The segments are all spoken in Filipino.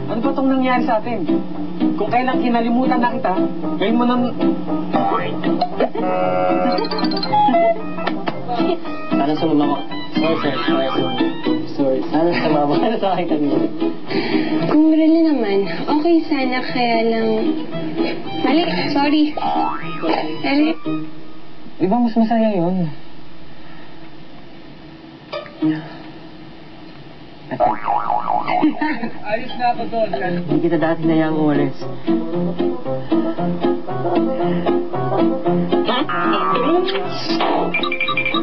Ano ba itong nangyari sa atin? Kung kailang kinalimutan na kita, ngayon mo nang... Sana sumama ko. Sorry, sir. Sorry. Sana sumama ka na sa akin kanina. Kung really naman, okay sana kaya lang... Mali, sorry. Mali. Di ba mas masaya yun? Ayos na ako doon. Hindi kita dati hinayang umalis.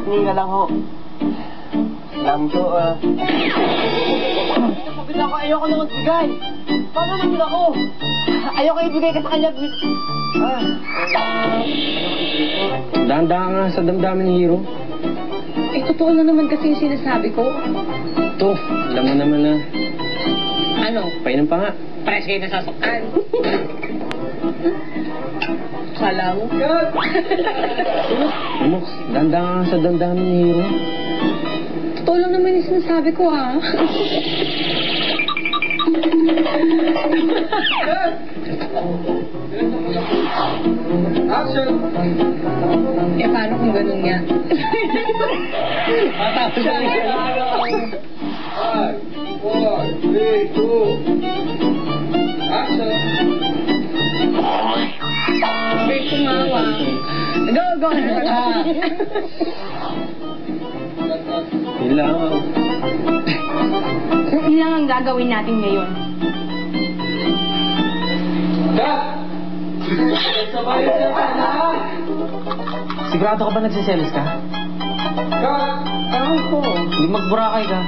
Hindi ka lang ho. Alam ko, Sabi ako, ayoko nang magbigay. Paano naman ako? Ayoko ibigay ka sa kanya. Dahan-dahan nga sa damdamin ni Hiro. Eh, totoo na naman kasi yung sinasabi ko. Ito, alam mo naman na. Ano? Painom pa nga. Pares kayo nasasaktan. Kala mo? Ano, dahan-dahan nga sa damdamin ni Hiro. Totoo lang naman yung sinasabi ko, ah. Action! Eh, paano kung ganun nga? Matapos na yun. 5, 4, 3, 2, action! Wait, tumawa. Go, go! Kailangan. Yun lang ang gagawin natin ngayon. Sigurado ka ba nagsiselos ka? Ewan ko. Hindi magburakay ka.